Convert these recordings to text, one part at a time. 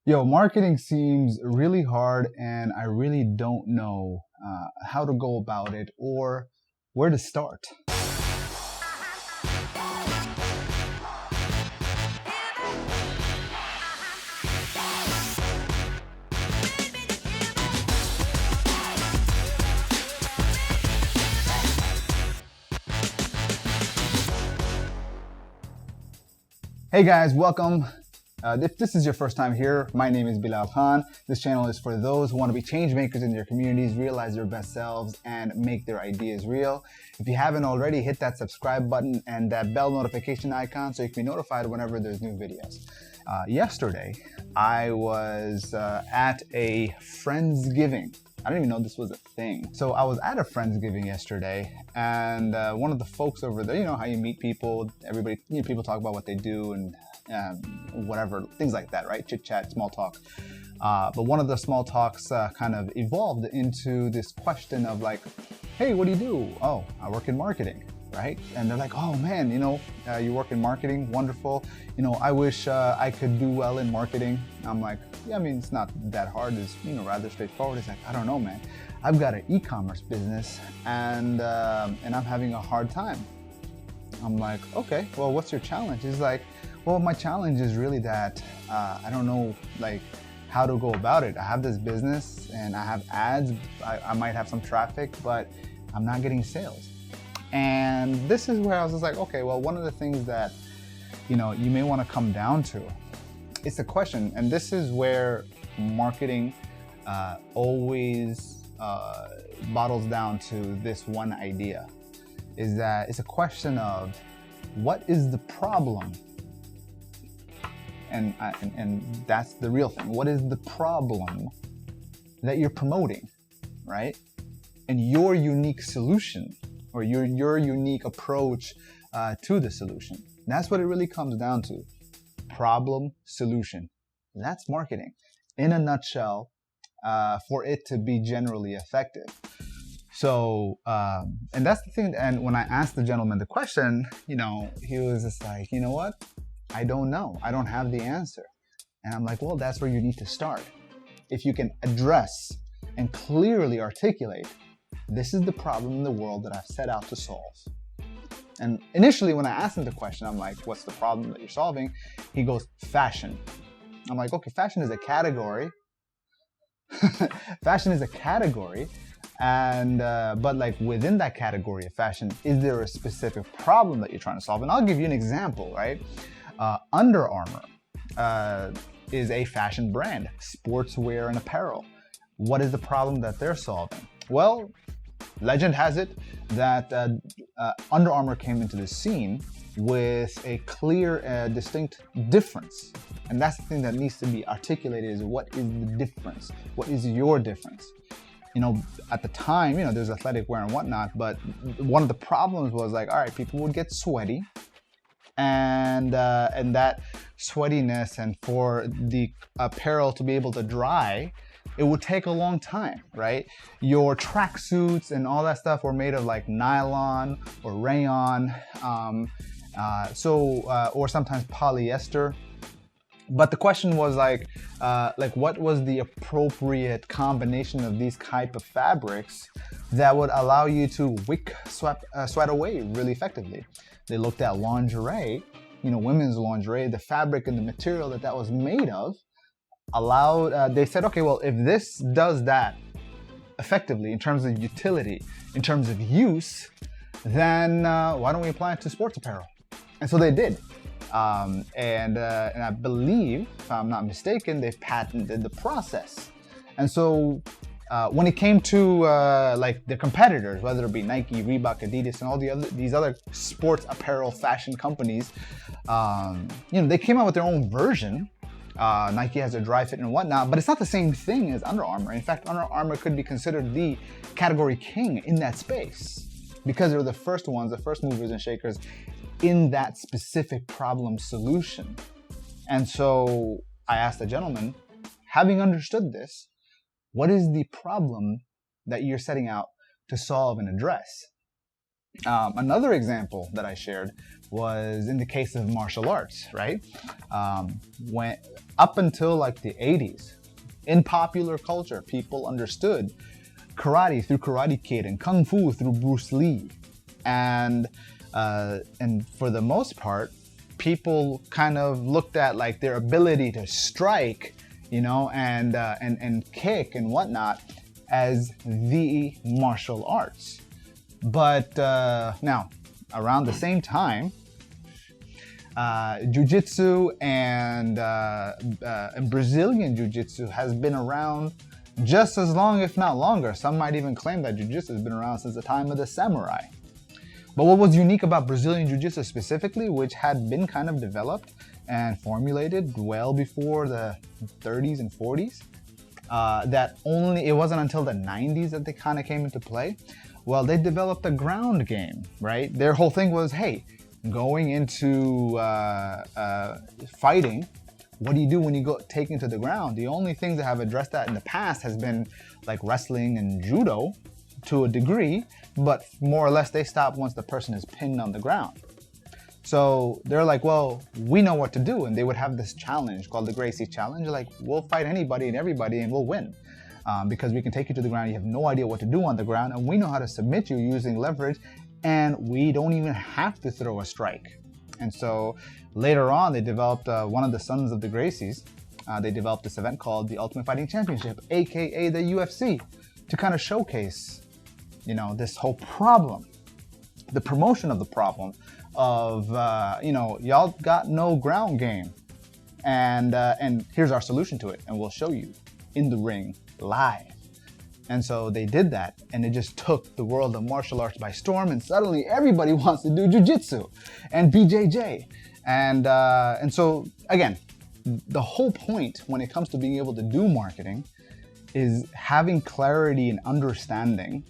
Yo, marketing seems really hard, and I really don't know how to go about it or where to start. Hey guys, welcome. If this is your first time here, my name is Belal. This channel is for those who want to be change makers in their communities, realize their best selves, and make their ideas real. If you haven't already, hit that subscribe button and that bell notification icon so you can be notified whenever there's new videos. Yesterday, I was at a Friendsgiving. I didn't even know this was a thing. So I was at a Friendsgiving yesterday, and one of the folks over there, you know how you meet people, everybody, people talk about what they do and whatever, things like that, right? Chit chat, small talk. But one of the small talks kind of evolved into this question of like, hey, what do you do? Oh, I work in marketing, right? And they're like, oh man, you work in marketing, wonderful. I wish I could do well in marketing. I'm like, yeah, I mean, it's not that hard. It's rather straightforward. It's like, I don't know, man. I've got an e-commerce business and I'm having a hard time. I'm like, okay, well, what's your challenge? He's like, well, my challenge is really that I don't know like how to go about it. I have this business and I have ads. I might have some traffic, but I'm not getting sales. And this is where I was just like, okay, well, one of the things that you may want to come down to, it's a question, and this is where marketing always bottles down to this one idea, is that it's a question of what is the problem, and that's the real thing. What is the problem that you're promoting, right? And your unique solution or your unique approach to the solution. That's what it really comes down to. Problem, solution. That's marketing in a nutshell, for it to be generally effective. So, and that's the thing. And when I asked the gentleman the question, he was just like, you know what? I don't know. I don't have the answer. And I'm like, well, that's where you need to start. If you can address and clearly articulate, this is the problem in the world that I've set out to solve. And initially when I asked him the question, I'm like, what's the problem that you're solving? He goes, fashion. I'm like, okay, fashion is a category. Fashion is a category. And but like within that category of fashion, is there a specific problem that you're trying to solve? And I'll give you an example, right? Under Armour is a fashion brand, sportswear and apparel. What is the problem that they're solving? Well, legend has it that Under Armour came into the scene with a clear, distinct difference. And that's the thing that needs to be articulated, is what is the difference? What is your difference? At the time, there's athletic wear and whatnot, but one of the problems was like, all right, people would get sweaty, and that sweatiness, and for the apparel to be able to dry, it would take a long time, right? Your tracksuits and all that stuff were made of like nylon or rayon, or sometimes polyester. But the question was like what was the appropriate combination of these type of fabrics that would allow you to wick sweat away really effectively? They looked at lingerie, women's lingerie, the fabric and the material that was made of allowed, they said, okay, well, if this does that effectively in terms of utility, in terms of use, then why don't we apply it to sports apparel? And so they did. And I believe, if I'm not mistaken, they've patented the process. And so when it came to like the competitors, whether it be Nike, Reebok, Adidas, and all these other sports apparel fashion companies, they came out with their own version. Nike has a dry fit and whatnot, but it's not the same thing as Under Armour. In fact, Under Armour could be considered the category king in that space because they're the first ones, the first movers and shakers in that specific problem solution. And so I asked the gentleman, having understood this, what is the problem that you're setting out to solve and address? Another example that I shared was in the case of martial arts, right? When up until like the 80s, in popular culture, people understood karate through Karate Kid and Kung Fu through Bruce Lee. And for the most part, people kind of looked at like their ability to strike, you know, and kick and whatnot as the martial arts. But now, around the same time, Jiu-Jitsu and Brazilian Jiu-Jitsu has been around just as long, if not longer. Some might even claim that Jiu-Jitsu has been around since the time of the samurai. But what was unique about Brazilian Jiu-Jitsu specifically, which had been kind of developed and formulated well before the 30s and 40s, it wasn't until the 90s that they kind of came into play. Well, they developed a ground game, right? Their whole thing was, hey, going into fighting, what do you do when you go taken to the ground? The only things that have addressed that in the past has been like wrestling and judo to a degree, but more or less they stop once the person is pinned on the ground. So they're like, well, we know what to do. And they would have this challenge called the Gracie Challenge. Like, we'll fight anybody and everybody and we'll win. Because we can take you to the ground, you have no idea what to do on the ground, and we know how to submit you using leverage, and we don't even have to throw a strike. And so later on, they developed one of the sons of the Gracies. They developed this event called the Ultimate Fighting Championship, aka the UFC, to kind of showcase, you know, this whole problem, the promotion of the problem of, you know, y'all got no ground game, and here's our solution to it, and we'll show you in the ring live. And so they did that, and it just took the world of martial arts by storm, and suddenly everybody wants to do jiu-jitsu and BJJ. And so again, the whole point when it comes to being able to do marketing is having clarity and understanding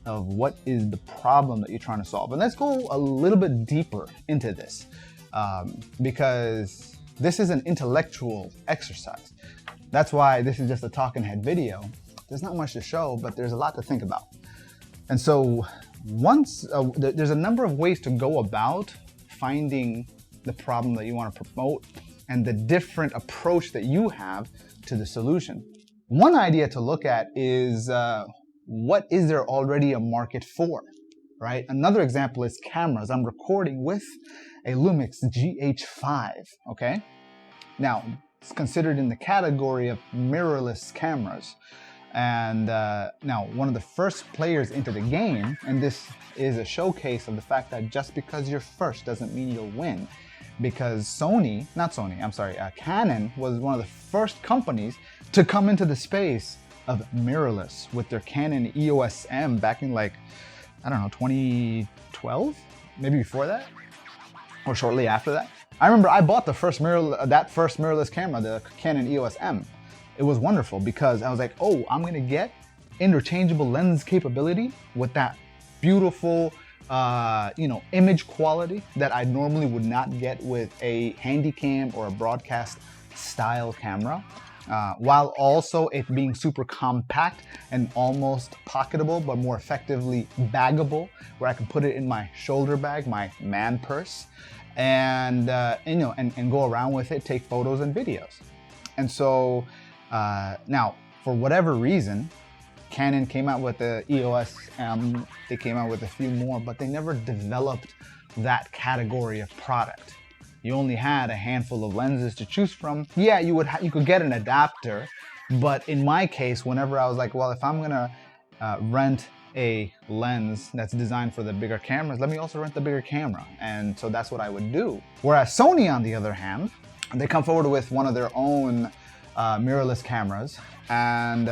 of what is the problem that you're trying to solve. And let's go a little bit deeper into this, because this is an intellectual exercise. That's why this is just a talking head video. There's not much to show, but there's a lot to think about. And so there's a number of ways to go about finding the problem that you want to promote and the different approach that you have to the solution. One idea to look at is what is there already a market for, right? Another example is cameras. I'm recording with a Lumix GH5, okay? Now, it's considered in the category of mirrorless cameras. And now, one of the first players into the game, and this is a showcase of the fact that just because you're first doesn't mean you'll win. Because Canon was one of the first companies to come into the space of mirrorless with their Canon EOS M back in like, I don't know, 2012? Maybe before that? Or shortly after that? I remember I bought that first mirrorless camera, the Canon EOS M. It was wonderful because I was like, oh, I'm gonna get interchangeable lens capability with that beautiful, image quality that I normally would not get with a handycam or a broadcast style camera, while also it being super compact and almost pocketable, but more effectively baggable, where I can put it in my shoulder bag, my man purse, and go around with it, take photos and videos. And so now, for whatever reason, Canon came out with the EOS M, they came out with a few more, but they never developed that category of product. You only had a handful of lenses to choose from. Yeah, you could get an adapter, but in my case, whenever I was like, well, if I'm gonna rent a lens that's designed for the bigger cameras, let me also rent the bigger camera. And so that's what I would do. Whereas Sony, on the other hand, they come forward with one of their own mirrorless cameras, and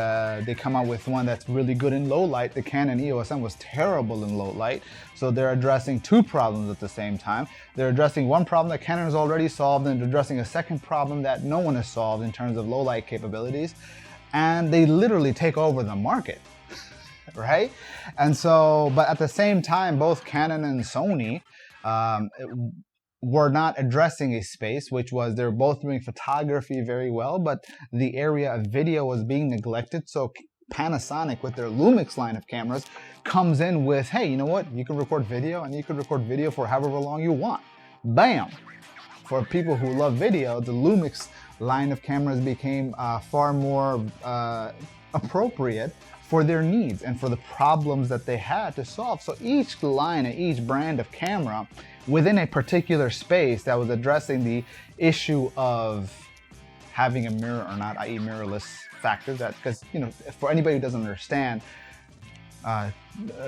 they come out with one that's really good in low light. The Canon EOS M was terrible in low light, so they're addressing two problems at the same time. They're addressing one problem that Canon has already solved, and addressing a second problem that no one has solved in terms of low light capabilities, and they literally take over the market. Right? And so, but at the same time, both Canon and Sony were not addressing a space, which was they're both doing photography very well, but the area of video was being neglected. So Panasonic with their Lumix line of cameras comes in with, hey, you know what? You can record video, and you can record video for however long you want. Bam! For people who love video, the Lumix line of cameras became far more appropriate for their needs and for the problems that they had to solve. So each line and each brand of camera within a particular space that was addressing the issue of having a mirror or not, i.e. mirrorless factor, that, because, you know, for anybody who doesn't understand,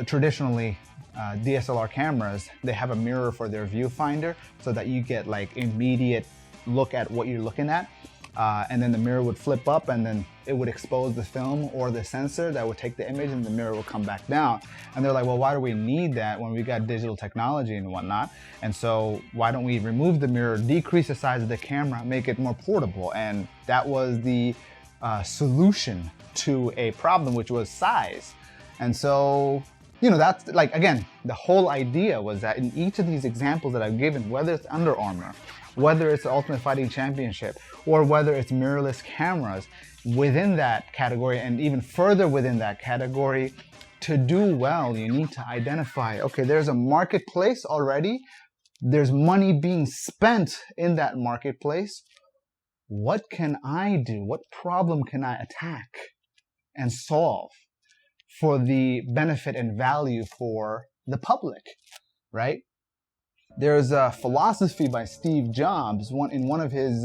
traditionally DSLR cameras, they have a mirror for their viewfinder so that you get like immediate look at what you're looking at, and then the mirror would flip up and then it would expose the film or the sensor that would take the image, and the mirror will come back down. And they're like, well, why do we need that when we got digital technology and whatnot? And so why don't we remove the mirror, decrease the size of the camera, make it more portable? And that was the solution to a problem, which was size. And so, you know, that's like, again, the whole idea was that in each of these examples that I've given, whether it's Under Armour, whether it's the Ultimate Fighting Championship, or whether it's mirrorless cameras, within that category and even further within that category, to do well, you need to identify, okay, there's a marketplace already. There's money being spent in that marketplace. What can I do? What problem can I attack and solve for the benefit and value for the public, right? There's a philosophy by Steve Jobs in one of his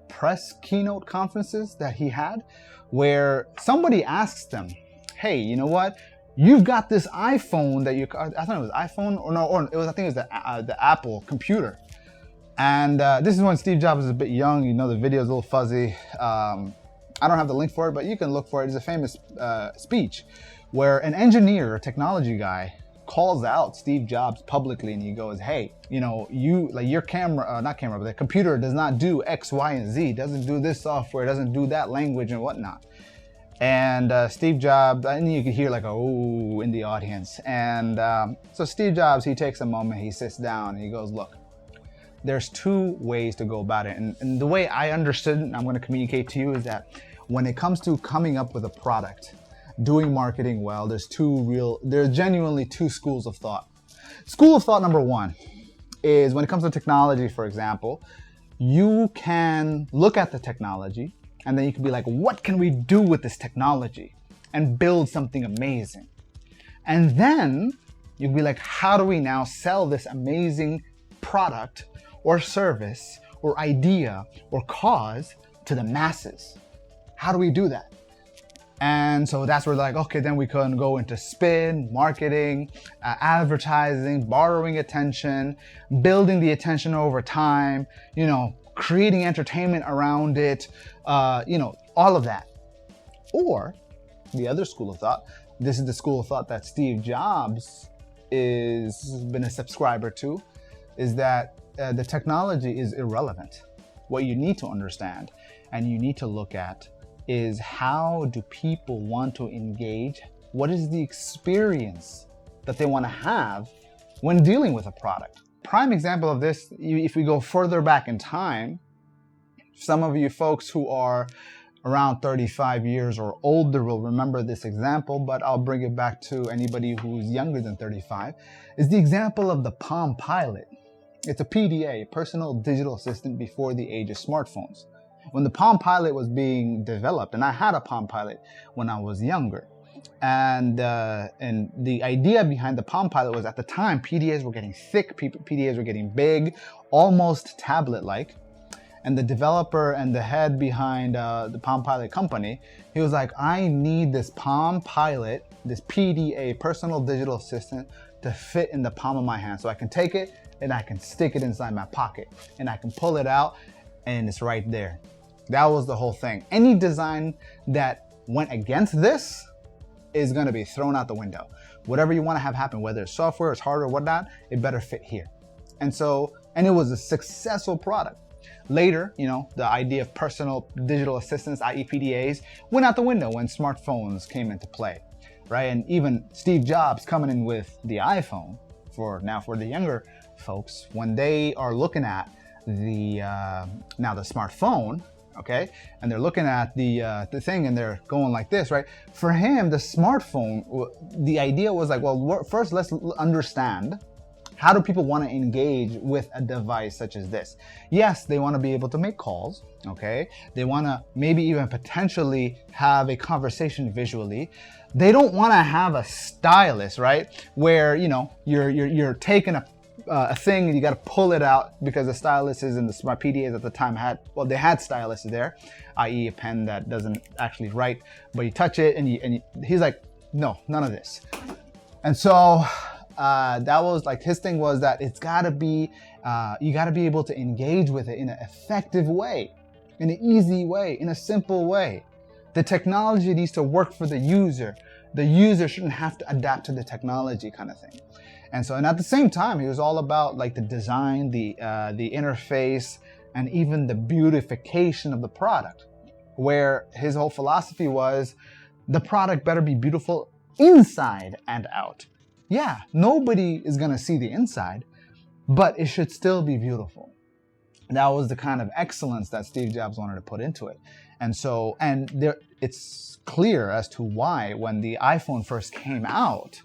press keynote conferences that he had, where somebody asks them, hey, you know what? You've got this iPhone that I thought it was iPhone, I think it was the Apple computer. And this is when Steve Jobs was a bit young. You know, the video is a little fuzzy. I don't have the link for it, but you can look for it. It's a famous speech where an engineer, a technology guy, calls out Steve Jobs publicly, and he goes, hey, you know, your camera, but the computer does not do X, Y, and Z, doesn't do this software, doesn't do that language and whatnot. And Steve Jobs, and you can hear like a ooh in the audience. And so Steve Jobs, he takes a moment, he sits down, and he goes, look, there's two ways to go about it. And the way I understood it, and I'm going to communicate to you, is that when it comes to coming up with a product, doing marketing well, there's genuinely two schools of thought. School of thought number one is when it comes to technology, for example, you can look at the technology and then you can be like, what can we do with this technology? And build something amazing. And then you'd be like, how do we now sell this amazing product or service or idea or cause to the masses? How do we do that? And so that's where like, okay, then we can go into spin, marketing, advertising, borrowing attention, building the attention over time, you know, creating entertainment around it, you know, all of that. Or the other school of thought, this is the school of thought that Steve Jobs has been a subscriber to, is that the technology is irrelevant. What you need to understand and you need to look at is, how do people want to engage? What is the experience that they want to have when dealing with a product? Prime example of this, if we go further back in time, some of you folks who are around 35 years or older will remember this example, but I'll bring it back to anybody who's younger than 35, is the example of the Palm Pilot. It's a PDA, personal digital assistant, before the age of smartphones. When the Palm Pilot was being developed, and I had a Palm Pilot when I was younger, and the idea behind the Palm Pilot was, at the time, PDAs were getting thick, PDAs were getting big, almost tablet-like, and the developer and the head behind the Palm Pilot company, he was like, I need this Palm Pilot, this PDA, personal digital assistant, to fit in the palm of my hand, so I can take it and I can stick it inside my pocket, and I can pull it out, and it's right there. That was the whole thing. Any design that went against this is going to be thrown out the window. Whatever you want to have happen, whether it's software, it's hardware, whatnot, it better fit here. And it was a successful product. Later, you know, the idea of personal digital assistants, i.e. PDAs, went out the window when smartphones came into play, right? And even Steve Jobs coming in with the iPhone, for the younger folks, when they are looking at the smartphone, okay? And they're looking at the thing and they're going like this, right? For him, the smartphone, the idea was like, well, first let's understand, how do people want to engage with a device such as this? Yes, they want to be able to make calls, okay? They want to maybe even potentially have a conversation visually. They don't want to have a stylus, right? Where, you know, you're taking a thing and you got to pull it out, because the styluses and the smart PDAs at the time they had styluses there, i.e. a pen that doesn't actually write, but you touch it and he's like, no, none of this. And so that was like, his thing was that it's got to be, you got to be able to engage with it in an effective way, in an easy way, in a simple way. The technology needs to work for the user. The user shouldn't have to adapt to the technology, kind of thing. And so, and at the same time, he was all about like the design, the interface, and even the beautification of the product, where his whole philosophy was the product better be beautiful inside and out. Yeah, nobody is gonna see the inside, but it should still be beautiful. That was the kind of excellence that Steve Jobs wanted to put into it. And so, and there, it's clear as to why when the iPhone first came out,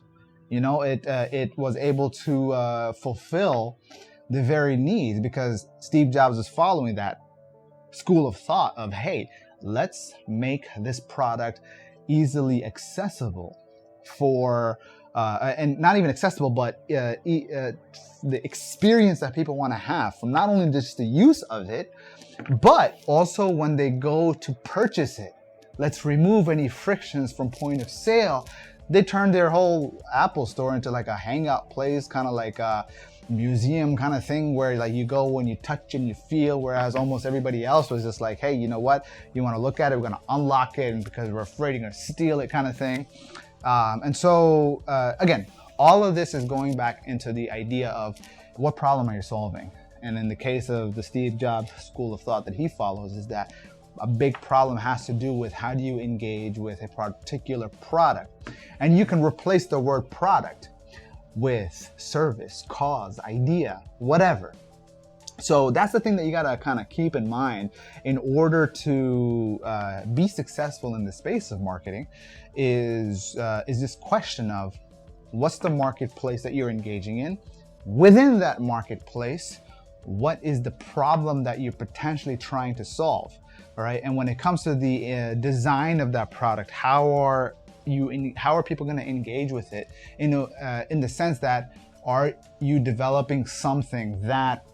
you know, it was able to fulfill the very needs, because Steve Jobs was following that school of thought of, hey, let's make this product easily accessible for, and not even accessible, but the experience that people want to have from not only just the use of it, but also when they go to purchase it. Let's remove any frictions from point of sale. They turned their whole Apple store into like a hangout place, kind of like a museum kind of thing, where like you go when you touch and you feel, whereas almost everybody else was just like, hey, you know what? You want to look at it, we're going to unlock it, and because we're afraid you're going to steal it, kind of thing. And so, again, all of this is going back into the idea of what problem are you solving? And in the case of the Steve Jobs school of thought that he follows, is that a big problem has to do with how do you engage with a particular product. And you can replace the word product with service, cause, idea, whatever. So that's the thing that you gotta kind of keep in mind in order to be successful in the space of marketing, is this question of what's the marketplace that you're engaging in? Within that marketplace, what is the problem that you're potentially trying to solve? All right, and when it comes to the design of that product, how are people going to engage with it? In the sense that, are you developing something that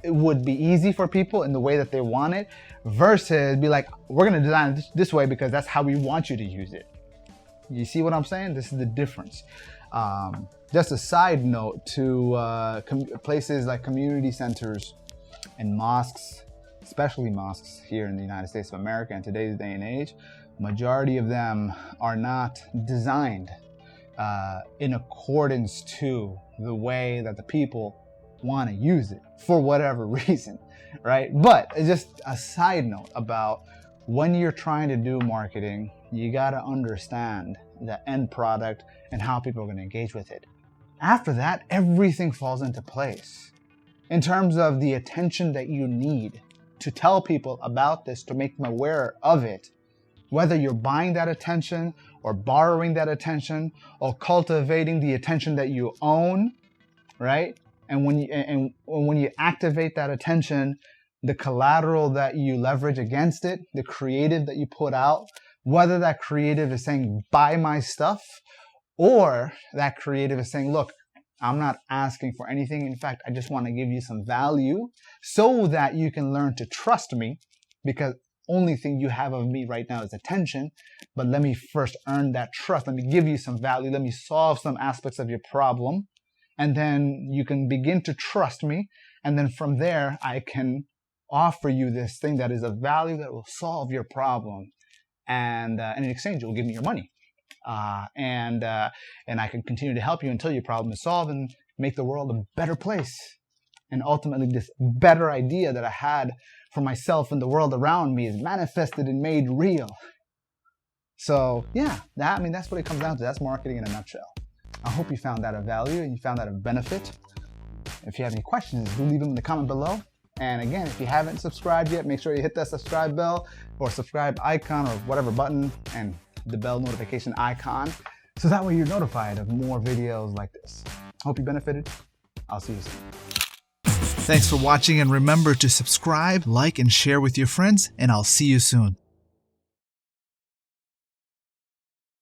it would be easy for people in the way that they want it, versus be like, we're going to design it this way because that's how we want you to use it. You see what I'm saying? This is the difference. Just a side note to places like community centers and mosques, especially mosques here in the United States of America in today's day and age, majority of them are not designed in accordance to the way that the people want to use it for whatever reason, right? But it's just a side note about when you're trying to do marketing, you got to understand the end product and how people are going to engage with it. After that, everything falls into place in terms of the attention that you need to tell people about this, to make them aware of it, whether you're buying that attention or borrowing that attention or cultivating the attention that you own, right? And when you activate that attention, the collateral that you leverage against it, the creative that you put out, whether that creative is saying, buy my stuff, or that creative is saying, look, I'm not asking for anything. In fact, I just want to give you some value so that you can learn to trust me, because only thing you have of me right now is attention. But let me first earn that trust. Let me give you some value. Let me solve some aspects of your problem. And then you can begin to trust me. And then from there, I can offer you this thing that is of value that will solve your problem. And in exchange, you'll give me your money. And I can continue to help you until your problem is solved and make the world a better place. And ultimately, this better idea that I had for myself and the world around me is manifested and made real. So yeah, that's what it comes down to. That's marketing in a nutshell. I hope you found that of value and you found that of benefit. If you have any questions, do leave them in the comment below. And again, if you haven't subscribed yet, make sure you hit that subscribe bell or subscribe icon or whatever button and the bell notification icon, so that way you're notified of more videos like this. Hope you benefited. I'll see you soon. Thanks for watching, and remember to subscribe, like, and share with your friends, and I'll see you soon.